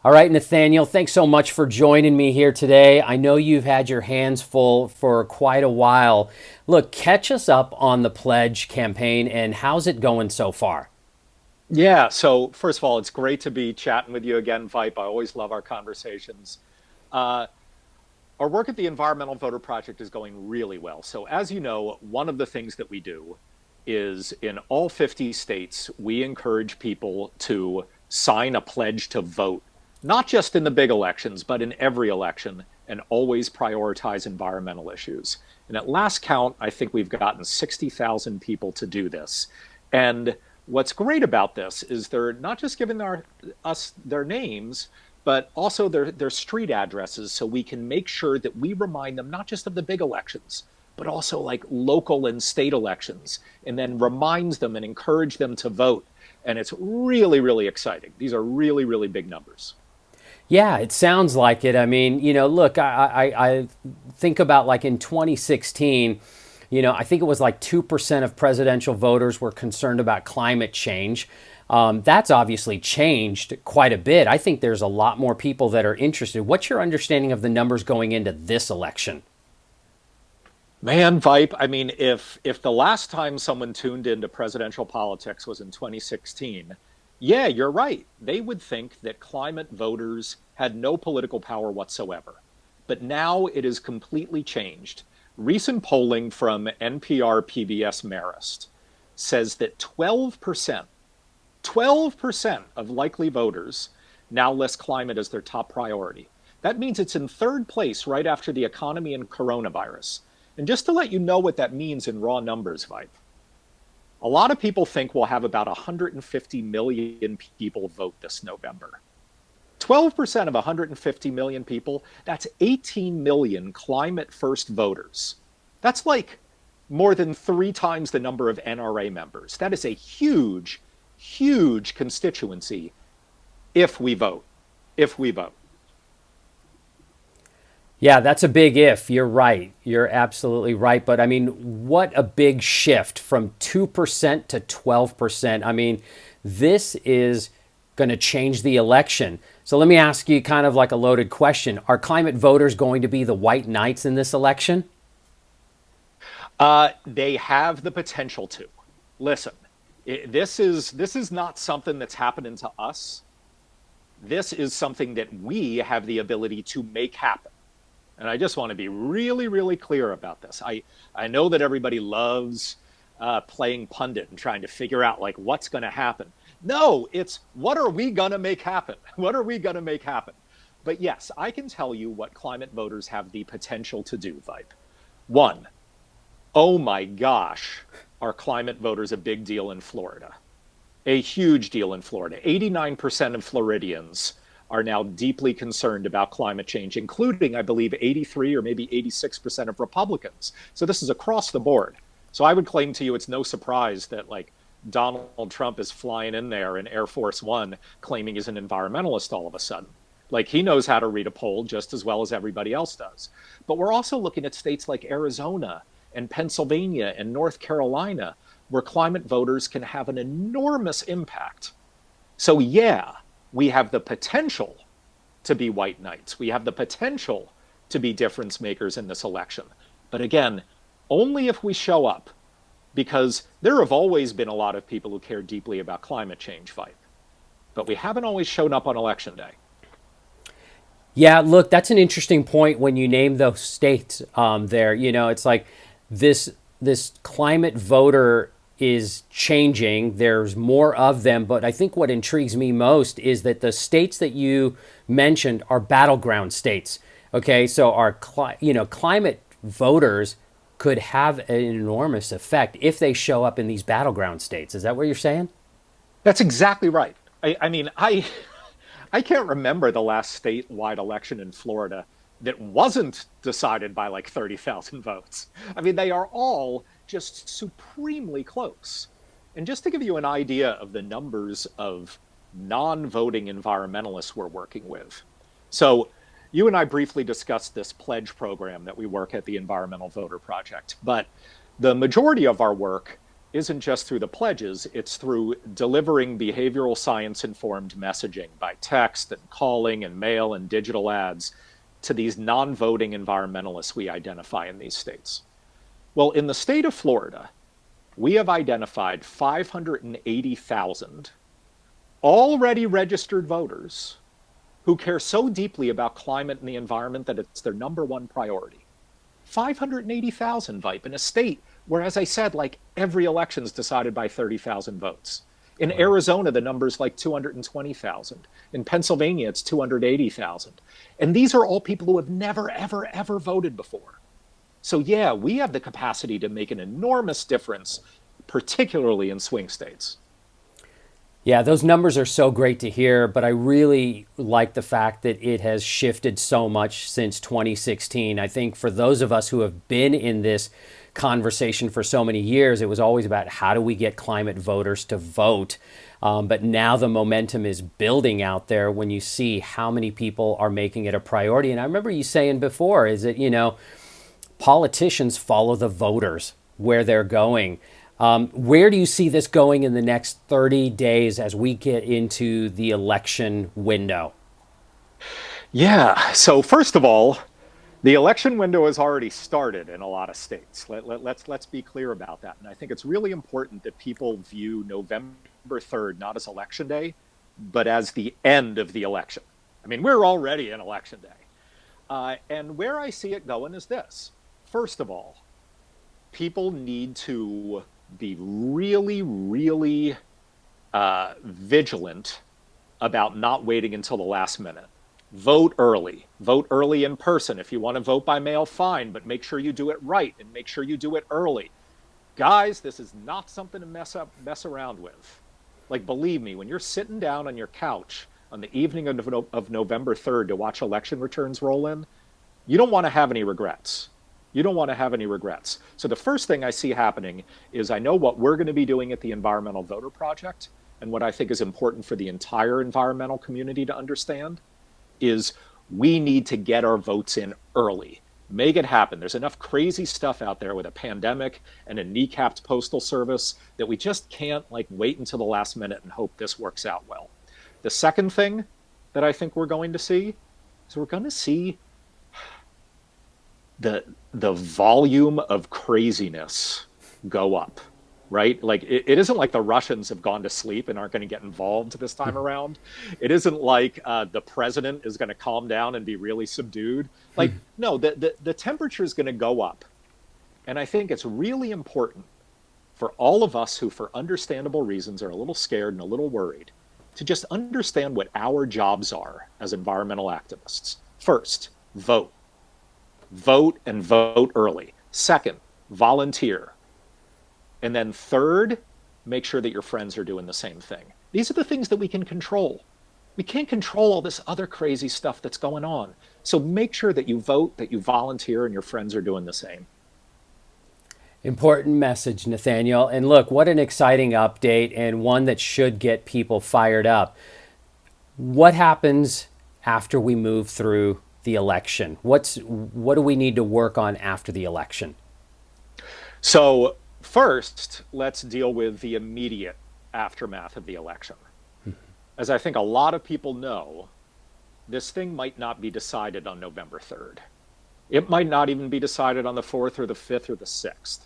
All right, Nathaniel, thanks so much for joining me here today. I know you've had your hands full for quite a while. Look, catch us up on the pledge campaign and how's it going so far? Yeah, so first of all, it's great to be chatting with you again, Vipe. I always love our conversations. Uh, our work at the Environmental Voter Project is going really well. So, as you know, one of the things that we do is in all 50 states, we encourage people to sign a pledge to vote, not just in the big elections, but in every election, and always prioritize environmental issues. And at last count, I think we've gotten 60,000 people to do this. And what's great about this is they're not just giving us their names, but also their street addresses so we can make sure that we remind them not just of the big elections, but also like local and state elections, and then reminds them and encourage them to vote. And it's really, really exciting. These are really, really big numbers. Yeah, it sounds like it. I mean, look, I think about like in 2016, I think it was like 2% of presidential voters were concerned about climate change. That's obviously changed quite a bit. I think there's a lot more people that are interested. What's your understanding of the numbers going into this election? Man, Vipe, I mean, if the last time someone tuned into presidential politics was in 2016, yeah, you're right. They would think that climate voters had no political power whatsoever. But now it is completely changed. Recent polling from NPR PBS Marist says that 12% of likely voters now list climate as their top priority. That means it's in third place right after the economy and coronavirus. And just to let you know what that means in raw numbers, Vipe, a lot of people think we'll have about 150 million people vote this November. 12% of 150 million people, that's 18 million climate first voters. That's like more than 3 times the number of NRA members. That is a huge, huge constituency if we vote. If we vote. Yeah, that's a big if. You're right. You're absolutely right. But I mean, what a big shift from 2% to 12%. I mean, this is going to change the election. So let me ask you kind of like a loaded question. Are climate voters going to be the white knights in this election? They have the potential to. Listen, this is not something that's happening to us. This is something that we have the ability to make happen. And I just want to be really, really clear about this. I know that everybody loves playing pundit and trying to figure out like what's going to happen. No, it's what are we going to make happen? What are we going to make happen? But yes, I can tell you what climate voters have the potential to do, Vipe. One, oh my gosh, are climate voters a big deal in Florida? A huge deal in Florida. 89% of Floridians are now deeply concerned about climate change, including, I believe, 83 or maybe 86% of Republicans. So this is across the board. So I would claim to you it's no surprise that like Donald Trump is flying in there in Air Force One claiming he's an environmentalist all of a sudden. Like he knows how to read a poll just as well as everybody else does. But we're also looking at states like Arizona and Pennsylvania and North Carolina where climate voters can have an enormous impact. So, yeah, we have the potential to be white knights. We have the potential to be difference makers in this election. But again, only if we show up, because there have always been a lot of people who care deeply about climate change fight, but we haven't always shown up on election day. Yeah, look, that's an interesting point when you name those states there. It's like this climate voter is changing. There's more of them, but I think what intrigues me most is that the states that you mentioned are battleground states. Okay, so our climate voters could have an enormous effect if they show up in these battleground states. Is that what you're saying? That's exactly right. I mean, I can't remember the last statewide election in Florida that wasn't decided by like 30,000 votes. I mean, they are all just supremely close. And just to give you an idea of the numbers of non voting environmentalists we're working with. So, you and I briefly discussed this pledge program that we work at the Environmental Voter Project, but the majority of our work isn't just through the pledges, it's through delivering behavioral science informed messaging by text and calling and mail and digital ads to these non voting environmentalists we identify in these states. Well, in the state of Florida, we have identified 580,000 already registered voters who care so deeply about climate and the environment that it's their number one priority. 580,000, Vipe, in a state where, as I said, like every election is decided by 30,000 votes. In Wow. Arizona, the number's like 220,000. In Pennsylvania, it's 280,000. And these are all people who have never, ever, ever voted before. So, yeah, we have the capacity to make an enormous difference, particularly in swing states. Yeah, those numbers are so great to hear, but I really like the fact that it has shifted so much since 2016. I think for those of us who have been in this conversation for so many years, it was always about how do we get climate voters to vote. But now the momentum is building out there when you see how many people are making it a priority. And I remember you saying before is that, politicians follow the voters where they're going. Where do you see this going in the next 30 days as we get into the election window? Yeah. So, first of all, the election window has already started in a lot of states. Let's be clear about that. And I think it's really important that people view November 3rd not as election day, but as the end of the election. I mean, we're already in election day. And where I see it going is this. First of all, people need to be really, really vigilant about not waiting until the last minute. Vote early. Vote early in person. If you want to vote by mail, fine, but make sure you do it right and make sure you do it early. Guys, this is not something to mess around with. Like, believe me, when you're sitting down on your couch on the evening of November 3rd to watch election returns roll in, you don't want to have any regrets. You don't want to have any regrets. So the first thing I see happening is I know what we're going to be doing at the Environmental Voter Project, and what I think is important for the entire environmental community to understand is we need to get our votes in early. Make it happen. There's enough crazy stuff out there with a pandemic and a kneecapped postal service that we just can't wait until the last minute and hope this works out well. The second thing that I think we're going to see is we're going to see the volume of craziness go up, right? Like it isn't like the Russians have gone to sleep and aren't going to get involved this time around. It isn't like the president is going to calm down and be really subdued. No, the temperature is going to go up. And I think it's really important for all of us who, for understandable reasons, are a little scared and a little worried to just understand what our jobs are as environmental activists. First, vote. Vote and vote early. Second, volunteer. And then third, make sure that your friends are doing the same thing. These are the things that we can control. We can't control all this other crazy stuff that's going on. So make sure that you vote, that you volunteer, and your friends are doing the same. Important message, Nathaniel. And look, what an exciting update and one that should get people fired up. What happens after we move through the election? What do we need to work on after the election? So first, let's deal with the immediate aftermath of the election. As I think a lot of people know, this thing might not be decided on November 3rd. It might not even be decided on the 4th or the 5th or the 6th.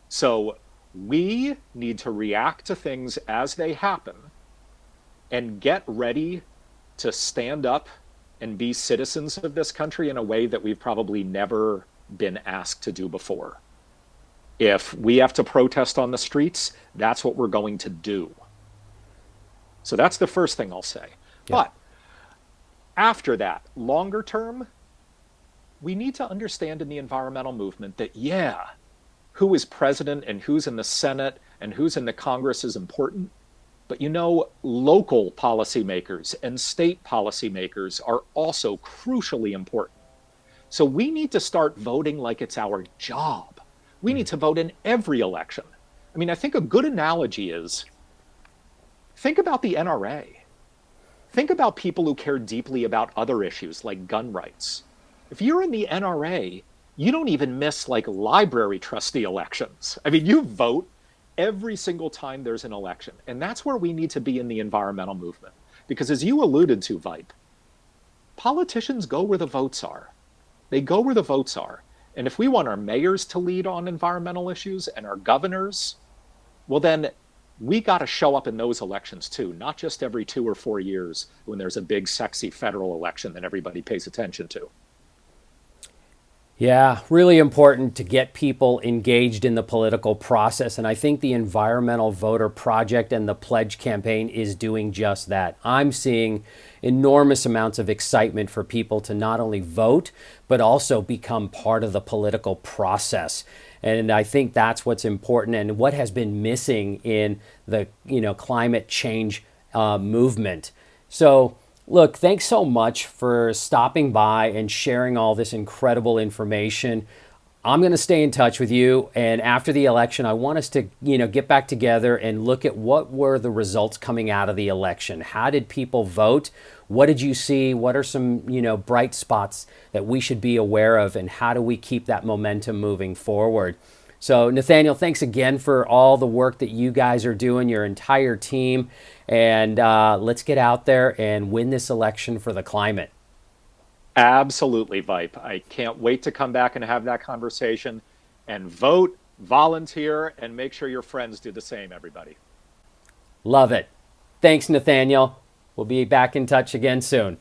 So we need to react to things as they happen and get ready to stand up and be citizens of this country in a way that we've probably never been asked to do before. If we have to protest on the streets, that's what we're going to do. So that's the first thing I'll say. Yeah. But after that, longer term, we need to understand in the environmental movement that, yeah, who is president and who's in the Senate and who's in the Congress is important. But local policymakers and state policymakers are also crucially important. So we need to start voting like it's our job. We need to vote in every election. I mean, I think a good analogy is think about the NRA. Think about people who care deeply about other issues like gun rights. If you're in the NRA, you don't even miss library trustee elections. I mean, you vote every single time there's an election. And that's where we need to be in the environmental movement. Because as you alluded to, Vipe, politicians go where the votes are. They go where the votes are. And if we want our mayors to lead on environmental issues and our governors, well, then we got to show up in those elections too, not just every 2 or 4 years when there's a big, sexy federal election that everybody pays attention to. Yeah, really important to get people engaged in the political process. And I think the Environmental Voter Project and the Pledge campaign is doing just that. I'm seeing enormous amounts of excitement for people to not only vote, but also become part of the political process. And I think that's what's important and what has been missing in the climate change movement. So, look, thanks so much for stopping by and sharing all this incredible information. I'm going to stay in touch with you, and after the election, I want us to, get back together and look at what were the results coming out of the election. How did people vote? What did you see? What are some, bright spots that we should be aware of, and how do we keep that momentum moving forward? So, Nathaniel, thanks again for all the work that you guys are doing, your entire team. And let's get out there and win this election for the climate. Absolutely, Vipe. I can't wait to come back and have that conversation and vote, volunteer, and make sure your friends do the same, everybody. Love it. Thanks, Nathaniel. We'll be back in touch again soon.